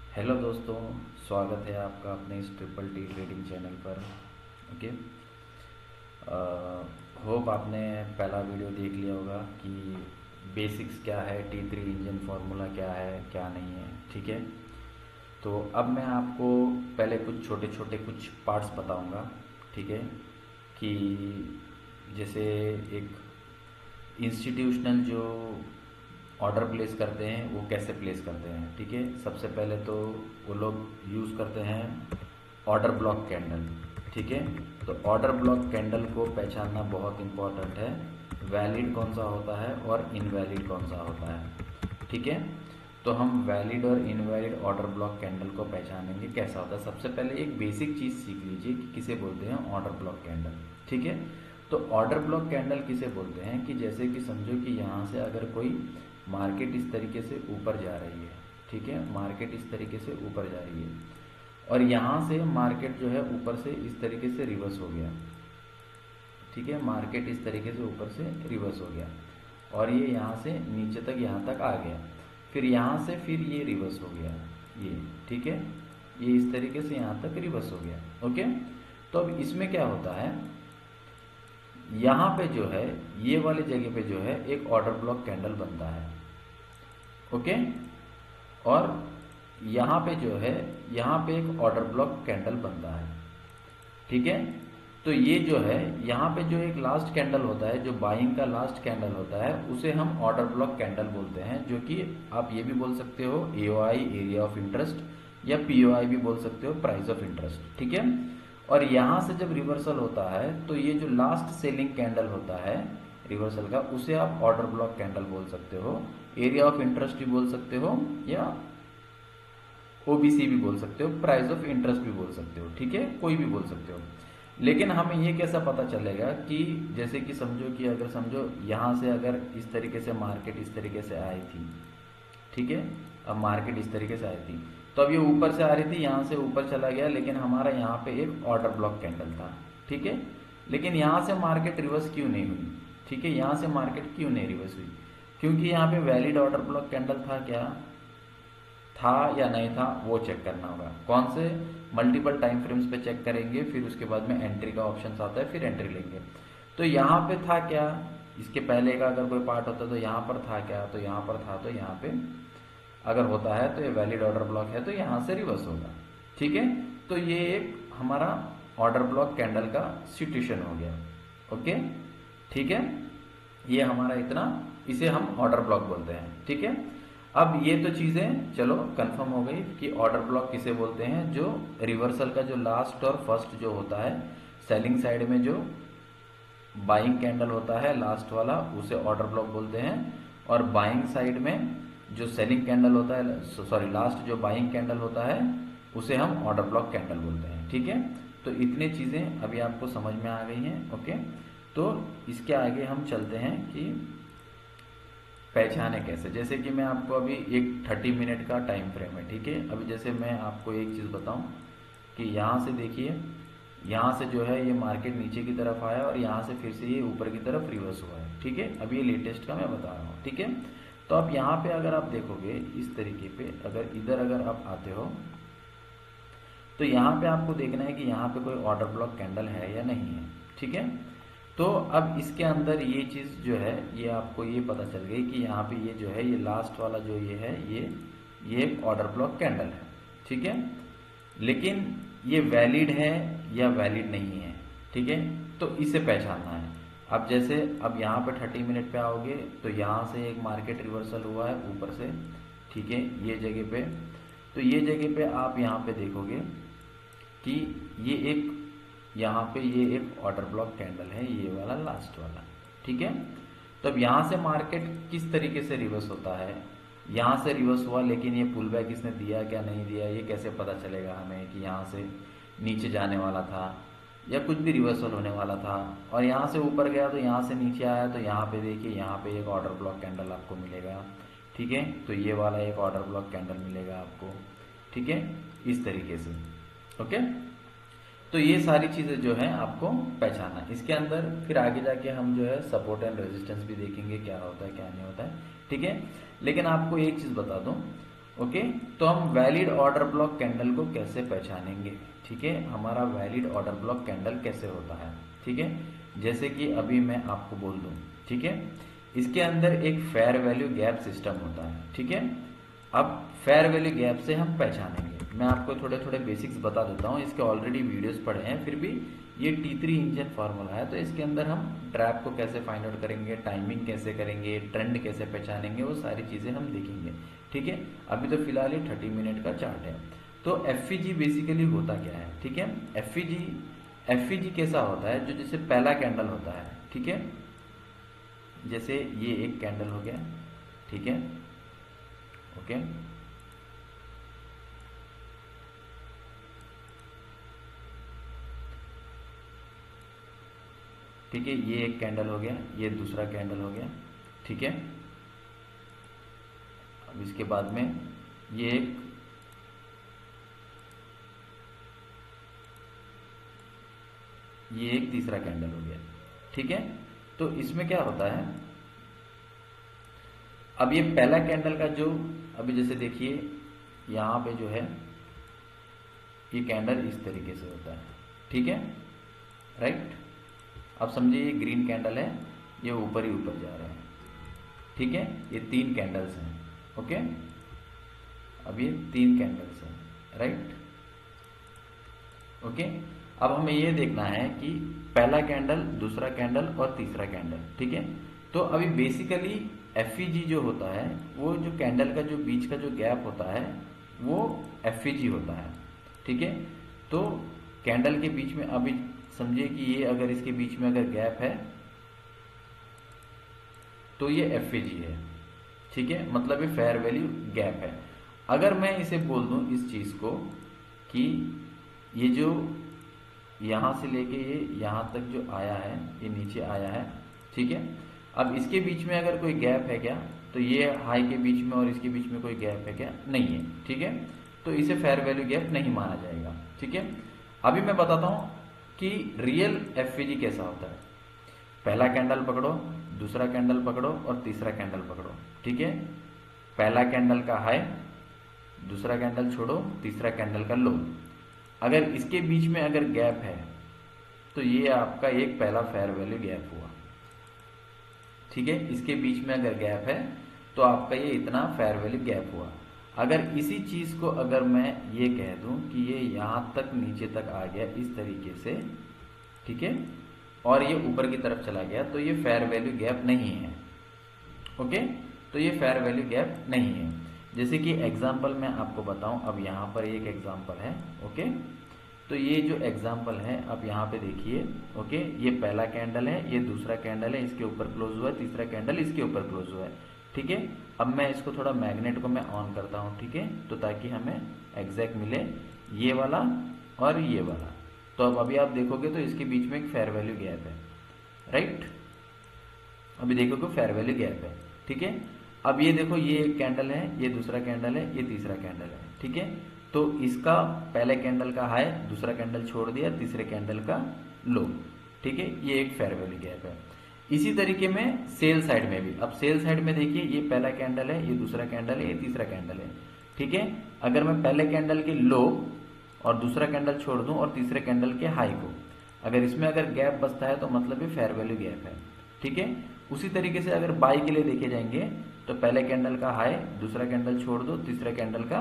Hello दोस्तों, स्वागत है आपका अपने इस ट्रिपल टी ट्रेडिंग चैनल पर। ओके। होप आपने पहला वीडियो देख लिया होगा कि बेसिक्स क्या है, T3 इंजन फार्मूला क्या है क्या नहीं है। ठीक है। तो अब मैं आपको पहले कुछ छोटे छोटे कुछ पार्ट्स बताऊंगा। ठीक है। कि जैसे एक इंस्टीट्यूशनल जो ऑर्डर प्लेस करते हैं वो कैसे प्लेस करते हैं। ठीक है। सबसे पहले तो वो लोग यूज़ करते हैं ऑर्डर ब्लॉक कैंडल। ठीक है। तो ऑर्डर ब्लॉक कैंडल को पहचानना बहुत इम्पोर्टेंट है। वैलिड कौन सा होता है और इनवैलिड कौन सा होता है। ठीक है। तो हम वैलिड और इनवैलिड ऑर्डर ब्लॉक कैंडल को पहचानेंगे कैसा होता है। सबसे पहले एक बेसिक चीज़ सीख लीजिए कि किसे बोलते हैं ऑर्डर ब्लॉक कैंडल। ठीक है। तो ऑर्डर ब्लॉक कैंडल किसे बोलते हैं कि जैसे कि समझो कि यहाँ से अगर कोई मार्केट इस तरीके से ऊपर जा रही है। ठीक है। मार्केट इस तरीके से ऊपर जा रही है और यहाँ से मार्केट जो है ऊपर से इस तरीके से रिवर्स हो गया। ठीक है। मार्केट इस तरीके से ऊपर से रिवर्स हो गया और ये यहाँ से नीचे तक यहाँ तक आ गया। फिर यहाँ से फिर ये रिवर्स हो गया ये। ठीक है। ये इस तरीके से यहाँ तक रिवर्स हो गया। ओके। तो अब इसमें क्या होता है, यहाँ पे जो है ये वाली जगह पे जो है एक ऑर्डर ब्लॉक कैंडल बनता है। ओके। और यहाँ पे जो है यहाँ पे एक ऑर्डर ब्लॉक कैंडल बनता है। ठीक है। तो ये जो है यहाँ पे जो एक लास्ट कैंडल होता है, जो बाइंग का लास्ट कैंडल होता है, उसे हम ऑर्डर ब्लॉक कैंडल बोलते हैं। जो कि आप ये भी बोल सकते हो एओआई, एरिया ऑफ इंटरेस्ट, या पीओआई भी बोल सकते हो, प्राइस ऑफ इंटरेस्ट। ठीक है। और यहाँ से जब रिवर्सल होता है तो ये जो लास्ट सेलिंग कैंडल होता है रिवर्सल का, उसे आप ऑर्डर ब्लॉक कैंडल बोल सकते हो, एरिया ऑफ इंटरेस्ट भी बोल सकते हो, या ओबीसी भी बोल सकते हो, प्राइस ऑफ इंटरेस्ट भी बोल सकते हो। ठीक है। कोई भी बोल सकते हो। लेकिन हमें ये कैसा पता चलेगा कि जैसे कि समझो कि अगर समझो यहाँ से अगर इस तरीके से मार्केट इस तरीके से आई थी। ठीक है। अब मार्केट इस तरीके से आई थी तो अब ये ऊपर से आ रही थी, यहाँ से ऊपर चला गया, लेकिन हमारा यहाँ पे एक ऑर्डर ब्लॉक कैंडल था। ठीक है। लेकिन यहाँ से मार्केट रिवर्स क्यों नहीं हुई। ठीक है। यहाँ से मार्केट क्यों नहीं रिवर्स हुई, क्योंकि यहाँ पे वैलिड ऑर्डर ब्लॉक कैंडल था क्या, था या नहीं था, वो चेक करना होगा। कौन से, मल्टीपल टाइम फ्रेम्स पे चेक करेंगे, फिर उसके बाद में एंट्री का ऑप्शन आता है, फिर एंट्री लेंगे। तो यहाँ पे था क्या, इसके पहले का अगर कोई पार्ट होता तो यहाँ पर था क्या, तो यहाँ पर था, तो यहाँ पे अगर होता है तो ये वैलिड ऑर्डर ब्लॉक है, तो यहाँ से रिवर्स होगा। ठीक है। तो ये एक हमारा ऑर्डर ब्लॉक कैंडल का सिचुएशन हो गया। ओके। ठीक है। ये हमारा इतना, इसे हम ऑर्डर ब्लॉक बोलते हैं। ठीक है। अब ये तो चीजें चलो कंफर्म हो गई कि ऑर्डर ब्लॉक किसे बोलते हैं, जो रिवर्सल का जो लास्ट और फर्स्ट जो होता है, सेलिंग साइड में जो बाइंग कैंडल होता है लास्ट वाला, उसे ऑर्डर ब्लॉक बोलते हैं। और बाइंग साइड में जो सेलिंग कैंडल होता है, सॉरी लास्ट जो बाइंग कैंडल होता है, उसे हम ऑर्डर ब्लॉक कैंडल बोलते हैं। ठीक है। तो इतनी चीजें अभी आपको समझ में आ गई हैं। ओके। तो इसके आगे हम चलते हैं कि पहचाने कैसे। जैसे कि मैं आपको अभी एक 30 मिनट का टाइम फ्रेम है। ठीक है। अभी जैसे मैं आपको एक चीज़ बताऊं कि यहाँ से देखिए, यहाँ से जो है ये मार्केट नीचे की तरफ आया और यहाँ से फिर से ये ऊपर की तरफ रिवर्स हुआ है। ठीक है। अभी ये लेटेस्ट का मैं बता रहा हूँ। ठीक है। तो अब यहाँ पे अगर आप देखोगे इस तरीके पे, अगर इधर अगर आप आते हो तो यहाँ पे आपको देखना है कि यहाँ पे कोई ऑर्डर ब्लॉक कैंडल है या नहीं है। ठीक है। तो अब इसके अंदर ये चीज़ जो है, ये आपको ये पता चल गई कि यहाँ पे ये जो है, ये लास्ट वाला जो ये है, ये एक ऑर्डर ब्लॉक कैंडल है। ठीक है। लेकिन ये वैलिड है या वैलिड नहीं है। ठीक है। तो इसे पहचानना है। अब जैसे अब यहाँ पे 30 मिनट पे आओगे तो यहाँ से एक मार्केट रिवर्सल हुआ है ऊपर से। ठीक है। ये जगह पे, तो ये जगह पे आप यहाँ पे देखोगे कि ये एक, यहाँ पे ये एक ऑर्डर ब्लॉक कैंडल है, ये वाला लास्ट वाला। ठीक है। तो अब यहाँ से मार्केट किस तरीके से रिवर्स होता है, यहाँ से रिवर्स हुआ, लेकिन ये पुल बैक इसने दिया क्या नहीं दिया, ये कैसे पता चलेगा हमें कि यहाँ से नीचे जाने वाला था या कुछ भी रिवर्सल होने वाला था। और यहाँ से ऊपर गया तो यहाँ से नीचे आया, तो यहाँ पे देखिए यहाँ पे एक ऑर्डर ब्लॉक कैंडल आपको मिलेगा। ठीक है। तो ये वाला एक ऑर्डर ब्लॉक कैंडल मिलेगा आपको। ठीक है। इस तरीके से। ओके। तो ये सारी चीज़ें जो है आपको पहचानना है। इसके अंदर फिर आगे जाके हम जो है सपोर्ट एंड रेजिस्टेंस भी देखेंगे, क्या होता है क्या नहीं होता है। ठीक है। लेकिन आपको एक चीज़ बता दूं, ओके, तो हम वैलिड ऑर्डर ब्लॉक कैंडल को कैसे पहचानेंगे, ठीक है, हमारा वैलिड ऑर्डर ब्लॉक कैंडल कैसे होता है, ठीक है। जैसे कि अभी मैं आपको बोल दूं, ठीक है, इसके अंदर एक फेयर वैल्यू गैप सिस्टम होता है, ठीक है। अब फेयर वैल्यू गैप से हम पहचानेंगे, मैं आपको थोड़े थोड़े बेसिक्स बता देता हूँ, इसके ऑलरेडी वीडियोस पढ़े हैं, फिर भी ये T3 इंजन फार्मूला है, तो इसके अंदर हम ट्रैप को कैसे फाइंड आउट करेंगे, टाइमिंग कैसे करेंगे, ट्रेंड कैसे पहचानेंगे, वो सारी चीज़ें हम देखेंगे, ठीक है। अभी तो फिलहाल ये 30 मिनट का चार्ट है। तो FVG बेसिकली होता क्या है, ठीक है। FVG कैसा होता है, जो जैसे पहला कैंडल होता है, ठीक है, जैसे ये एक कैंडल हो गया, ठीक है, ओके, ठीक है, ये एक कैंडल हो गया, ये दूसरा कैंडल हो गया, ठीक है। अब इसके बाद में ये एक तीसरा कैंडल हो गया, ठीक है। तो इसमें क्या होता है, अब ये पहला कैंडल का जो, अभी जैसे देखिए यहां पे जो है ये कैंडल इस तरीके से होता है, ठीक है, राइट। अब समझिए ये ग्रीन कैंडल है, ये ऊपर ही ऊपर जा रहे हैं, ठीक है, ये 3 कैंडल्स हैं, ओके। अब ये 3 कैंडल्स हैं, राइट, ओके। अब हमें ये देखना है कि पहला कैंडल, दूसरा कैंडल और तीसरा कैंडल, ठीक है। तो अभी बेसिकली FVG जो होता है, वो जो कैंडल का जो बीच का जो गैप होता है वो FVG होता है, ठीक है। तो कैंडल के बीच में अभी समझिए कि ये अगर इसके बीच में अगर गैप है तो ये FVG है, ठीक है, मतलब ये फेयर वैल्यू गैप है। अगर मैं इसे बोल दूं इस चीज को कि ये जो यहां से लेके ये यहां तक जो आया है, ये नीचे आया है, ठीक है। अब इसके बीच में अगर कोई गैप है क्या, तो ये हाई के बीच में और इसके बीच में कोई गैप है क्या, नहीं है, ठीक है। तो इसे फेयर वैल्यू गैप नहीं माना जाएगा, ठीक है। अभी मैं बताता हूं कि रियल FVG कैसा होता है। पहला कैंडल पकड़ो, दूसरा कैंडल पकड़ो और तीसरा कैंडल पकड़ो, ठीक है। पहला कैंडल का हाई, दूसरा कैंडल छोड़ो, तीसरा कैंडल का लो। अगर इसके बीच में अगर गैप है तो ये आपका एक पहला फेयर वैल्यू गैप हुआ, ठीक है। इसके बीच में अगर गैप है तो आपका ये इतना फेयर वैल्यू गैप हुआ। अगर इसी चीज को अगर मैं ये कह दूं कि ये यहां तक नीचे तक आ गया इस तरीके से, ठीक है, और ये ऊपर की तरफ चला गया, तो ये फेयर वैल्यू गैप नहीं है, ओके। तो ये फेयर वैल्यू गैप नहीं है। जैसे कि एग्जाम्पल मैं आपको बताऊं, अब यहाँ पर एक एग्जाम्पल है, ओके। तो ये जो एग्जाम्पल है अब यहाँ पे देखिए, ओके, ये पहला कैंडल है, ये दूसरा कैंडल है, इसके ऊपर क्लोज हुआ है, तीसरा कैंडल इसके ऊपर क्लोज हुआ है, ठीक है। अब मैं इसको थोड़ा मैग्नेट को मैं ऑन करता हूँ, ठीक है, तो ताकि हमें एग्जैक्ट मिले ये वाला और ये वाला। तो अब अभी आप देखोगे तो इसके बीच में एक फेयर वैल्यू गैप है, राइट। अभी देखोगे फेयर वैल्यू गैप है, ठीक है। अब ये देखो, ये एक कैंडल है, ये दूसरा कैंडल है, ये तीसरा कैंडल है, ठीक है। तो इसका पहले कैंडल का हाई, दूसरा कैंडल छोड़ दिया, तीसरे कैंडल का लो, ठीक है, ये एक फेयर वैल्यू गैप है। इसी तरीके में सेल साइड में भी, अब सेल साइड में देखिए, ये पहला कैंडल है, ये दूसरा कैंडल है, ये तीसरा कैंडल है, ठीक है। अगर मैं पहले कैंडल के लो और दूसरा कैंडल छोड़ दूं और तीसरे कैंडल के हाई को, अगर इसमें अगर गैप बचता है तो मतलब ये फेयर वैल्यू गैप है, ठीक है। उसी तरीके से अगर बाई के लिए देखे जाएंगे तो पहले कैंडल का हाई, दूसरा कैंडल छोड़ दो, तीसरा कैंडल का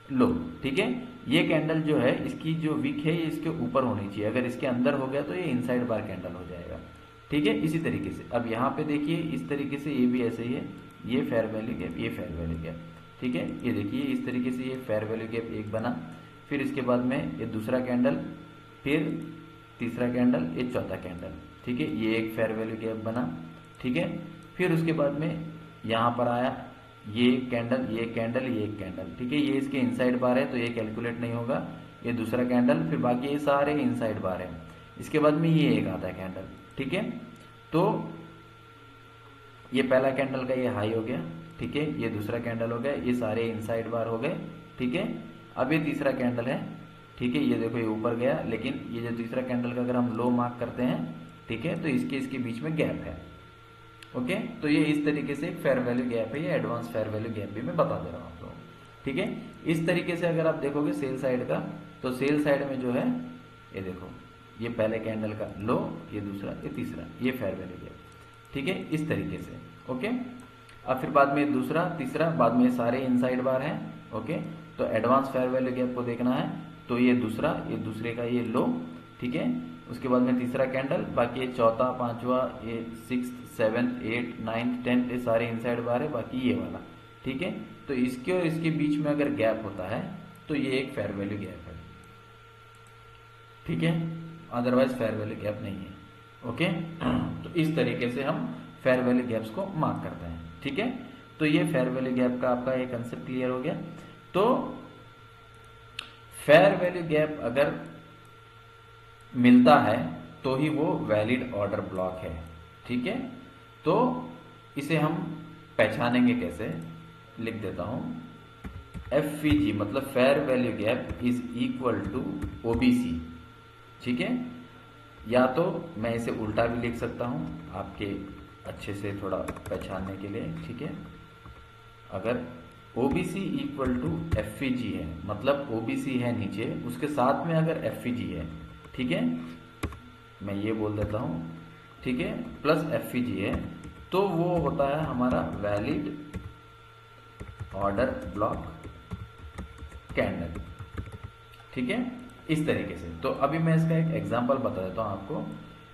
लो, ठीक है। ये कैंडल जो है इसकी जो विक है ये इसके ऊपर होनी चाहिए, अगर इसके अंदर हो गया तो ये इनसाइड बार कैंडल हो जाएगा, ठीक है। इसी तरीके से अब यहाँ पे देखिए, इस तरीके से ये भी ऐसे ही है, ये फेयर वैल्यू गैप, ये फेयर वैल्यू गैप, ठीक है। ये देखिए इस तरीके से ये फेयर वैल्यू गैप एक बना, फिर इसके बाद में ये दूसरा कैंडल, फिर तीसरा कैंडल, ये चौथा कैंडल, ठीक है, ये एक फेयर वैल्यू गैप बना, ठीक है। फिर उसके बाद में यहाँ पर आया ये कैंडल, ये कैंडल, ये एक कैंडल, ठीक है, ये इसके इनसाइड बार है तो ये कैलकुलेट नहीं होगा, ये दूसरा कैंडल, फिर बाकी ये सारे इनसाइड बार है। इसके बाद में ये एक आता है कैंडल, ठीक है। तो ये पहला कैंडल का ये हाई हो गया, ठीक है, ये दूसरा कैंडल हो गया, ये सारे इनसाइड बार हो गए, ठीक है। अब ये तीसरा कैंडल है, ठीक है, ये देखो ये ऊपर गया, लेकिन ये जो तीसरा कैंडल का अगर हम लो मार्क करते हैं, ठीक है, तो इसके बीच में गैप है, ओके। तो ये इस तरीके से एक फेयर वैल्यू गैप है, ये एडवांस फेयर वैल्यू गैप भी मैं बता दे रहा हूँ आप लोगों को, ठीक है। इस तरीके से अगर आप देखोगे सेल साइड का, तो सेल साइड में जो है ये देखो, ये पहले कैंडल का लो, ये दूसरा, ये तीसरा, ये फेयर वैल्यू गैप, ठीक है, इस तरीके से। ओके, अब फिर बाद में दूसरा, तीसरा, बाद में सारे इनसाइड बार हैं। ओके, तो एडवांस फेयर वैल्यू गैप को देखना है, तो ये दूसरा, ये दूसरे का ये लो, ठीक है, उसके बाद में तीसरा कैंडल, बाकी ये चौथा, पांचवा, ये 6, 7, 8, 9, 10, ये सारे इनसाइड बार है, बाकी ये वाला, ठीक है। तो इसके और इसके बीच में अगर गैप होता है तो ये एक फेयर वैल्यू गैप है, ठीक है, अदरवाइज फेयर वैल्यू गैप नहीं है। ओके, तो इस तरीके से हम फेयर वैल्यू गैप्स को मार्क करते हैं, ठीक है। तो ये फेयर वैल्यू गैप का आपका एक कंसेप्ट क्लियर हो गया। तो फेयर वैल्यू गैप अगर मिलता है तो ही वो वैलिड ऑर्डर ब्लॉक है, ठीक है। तो इसे हम पहचानेंगे कैसे, लिख देता हूं, FVG मतलब fair value gap is equal to OBC, ठीक है। या तो मैं इसे उल्टा भी लिख सकता हूं आपके अच्छे से थोड़ा पहचानने के लिए, ठीक है। अगर OBC इक्वल टू FVG है, मतलब OBC है नीचे, उसके साथ में अगर FVG है, ठीक है, मैं ये बोल देता हूं, ठीक है, प्लस FVG है, तो वो होता है हमारा वैलिड ऑर्डर ब्लॉक कैंडल, ठीक है, इस तरीके से। तो अभी मैं इसका एक एग्जांपल बता देता हूं आपको।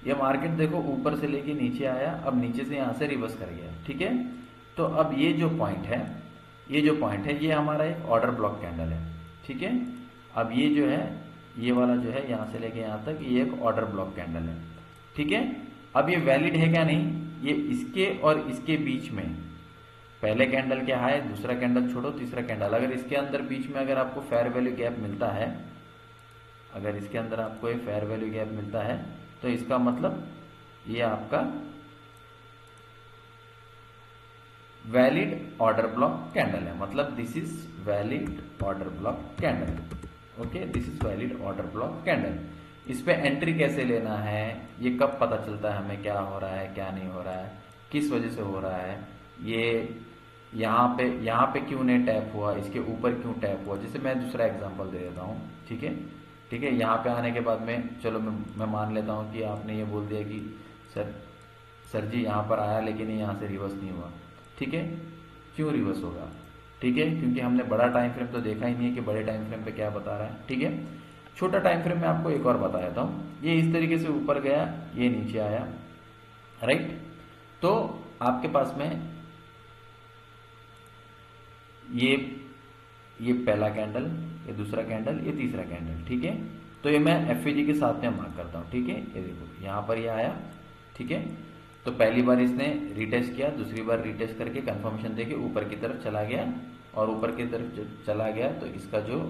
ये मार्केट देखो ऊपर से लेके नीचे आया, अब नीचे से यहां से रिवर्स कर गया, ठीक है। तो अब ये जो पॉइंट है, ये जो पॉइंट है, ये हमारा एक ऑर्डर ब्लॉक कैंडल है, ठीक है। अब ये जो है, ये वाला जो है यहां से लेके यहां तक, ये एक ऑर्डर ब्लॉक कैंडल है, ठीक है। अब ये वैलिड है क्या नहीं, ये इसके और इसके बीच में पहले कैंडल क्या है, दूसरा कैंडल छोड़ो, तीसरा कैंडल, अगर इसके अंदर बीच में अगर आपको फेयर वैल्यू गैप मिलता है, अगर इसके अंदर आपको एक फेयर वैल्यू गैप मिलता है, तो इसका मतलब ये आपका वैलिड ऑर्डर ब्लॉक कैंडल है, मतलब this is valid order block candle. Okay, this is valid order block candle. इस पे एंट्री कैसे लेना है, ये कब पता चलता है हमें क्या हो रहा है क्या नहीं हो रहा है, किस वजह से हो रहा है, ये यहाँ पे क्यों नहीं टैप हुआ, इसके ऊपर क्यों टैप हुआ। जैसे मैं दूसरा एग्जांपल दे देता हूँ, ठीक है, ठीक है। यहाँ पे आने के बाद में चलो मैं मान लेता हूँ कि आपने ये बोल दिया कि सर जी यहाँ पर आया लेकिन ये यहाँ से रिवर्स नहीं हुआ, ठीक है। क्यों रिवर्स होगा, ठीक है, क्योंकि हमने बड़ा टाइम फ्रेम तो देखा ही नहीं है कि बड़े टाइम फ्रेम पे क्या बता रहा है, ठीक है। छोटा टाइम फ्रेम में आपको एक और बता देता हूँ, ये इस तरीके से ऊपर गया, ये नीचे आया, राइट। तो आपके पास में ये पहला कैंडल, ये दूसरा कैंडल, ये तीसरा कैंडल, ठीक है। तो ये मैं FVG के साथ में मार्क करता हूँ, ठीक है। ये देखो यहाँ पर ये आया, ठीक है। तो पहली बार इसने रीटेस्ट किया, दूसरी बार रीटेस्ट करके कंफर्मेशन देके ऊपर की तरफ चला गया, और ऊपर की तरफ चला गया तो इसका जो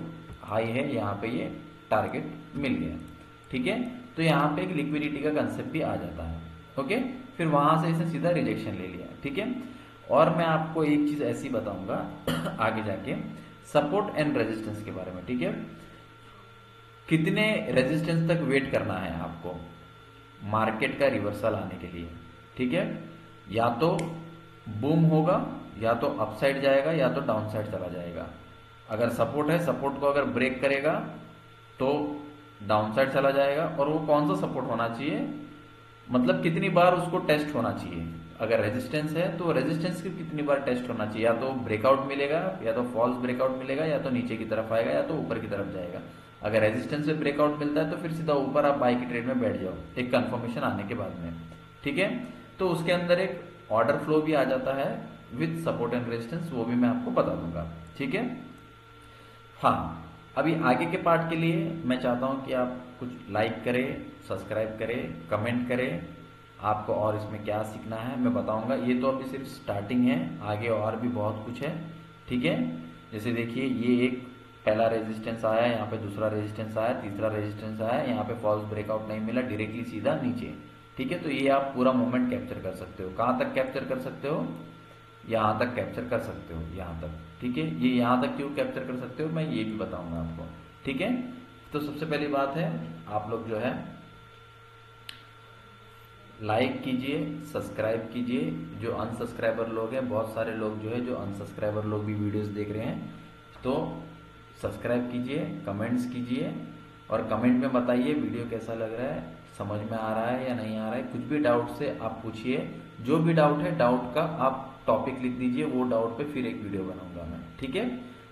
हाई है यहाँ पे ये टारगेट मिल गया, ठीक है। तो यहाँ पे एक लिक्विडिटी का कंसेप्ट भी आ जाता है, ओके। फिर वहां से इसने सीधा रिजेक्शन ले लिया, ठीक है। और मैं आपको एक चीज ऐसी बताऊंगा आगे जाके, सपोर्ट एंड रेजिस्टेंस के बारे में, ठीक है। कितने रेजिस्टेंस तक वेट करना है आपको मार्केट का रिवर्सल आने के लिए, ठीक है। या तो बूम होगा, या तो अपसाइड जाएगा, या तो डाउन साइड चला जाएगा। अगर सपोर्ट है, सपोर्ट को अगर ब्रेक करेगा तो डाउन साइड चला जाएगा। और वो कौन सा सपोर्ट होना चाहिए, मतलब कितनी बार उसको टेस्ट होना चाहिए। अगर रेजिस्टेंस है तो रेजिस्टेंस की कितनी बार टेस्ट होना चाहिए, या तो ब्रेकआउट मिलेगा, या तो फॉल्स ब्रेकआउट मिलेगा, या तो नीचे की तरफ आएगा, या तो ऊपर की तरफ जाएगा। अगर रेजिस्टेंस से ब्रेकआउट मिलता है तो फिर सीधा ऊपर आप बाई की ट्रेड में बैठ जाओ एक कंफर्मेशन आने के बाद में, ठीक है। तो उसके अंदर एक ऑर्डर फ्लो भी आ जाता है विद सपोर्ट एंड रेजिस्टेंस, वो भी मैं आपको बता दूंगा, ठीक है। हाँ, अभी आगे के पार्ट के लिए मैं चाहता हूं कि आप कुछ लाइक करें, सब्सक्राइब करें, कमेंट करें, आपको और इसमें क्या सीखना है मैं बताऊंगा। ये तो अभी सिर्फ स्टार्टिंग है, आगे और भी बहुत कुछ है, ठीक है। जैसे देखिए ये एक पहला रेजिस्टेंस आया, यहाँ पे दूसरा रेजिस्टेंस आया, तीसरा रेजिस्टेंस आया, यहाँ पे फॉल्स ब्रेकआउट नहीं मिला, डायरेक्टली सीधा नीचे, ठीक है। तो ये आप पूरा मोमेंट कैप्चर कर सकते हो। कहाँ तक कैप्चर कर सकते हो, यहाँ तक कैप्चर कर सकते हो, यहाँ तक, ठीक है। ये यहाँ तक क्यों कैप्चर कर सकते हो मैं ये भी बताऊंगा आपको, ठीक है। तो सबसे पहली बात है, आप लोग जो है लाइक कीजिए, सब्सक्राइब कीजिए। जो अनसब्सक्राइबर लोग हैं, बहुत सारे लोग जो है जो अनसब्सक्राइबर लोग भी वीडियोस देख रहे हैं, तो सब्सक्राइब कीजिए, कमेंट्स कीजिए और कमेंट में बताइए वीडियो कैसा लग रहा है, समझ में आ रहा है या नहीं आ रहा है। कुछ भी डाउट से आप पूछिए, जो भी डाउट है डाउट का आप टॉपिक लिख दीजिए, वो डाउट पे फिर एक वीडियो बनाऊंगा मैं, ठीक है।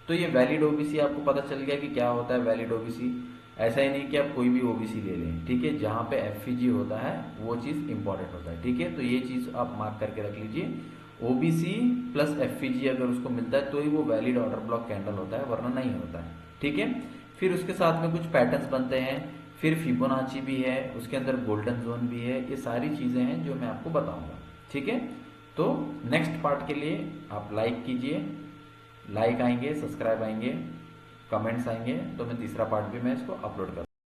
तो ये वैलिड ओबीसी आपको पता चल गया कि क्या होता है वैलिड ओबीसी। ऐसा ही नहीं कि आप कोई भी ओबीसी ले लें, ठीक है। जहाँ पे एफईजी होता है वो चीज़ इंपॉर्टेंट होता है, ठीक है। तो ये चीज़ आप मार्क करके रख लीजिए, ओबीसी प्लस एफईजी अगर उसको मिलता है तो ही वो वैलिड ऑर्डर ब्लॉक कैंडल होता है, वरना नहीं होता है, ठीक है। फिर उसके साथ में कुछ पैटर्न्स बनते हैं, फिर फिबोनाची भी है, उसके अंदर गोल्डन जोन भी है, ये सारी चीज़ें हैं जो मैं आपको बताऊंगा, ठीक है। तो नेक्स्ट पार्ट के लिए आप लाइक कीजिए, लाइक आएंगे, सब्सक्राइब आएंगे, कमेंट्स आएंगे, तो मैं तीसरा पार्ट भी मैं इसको अपलोड कर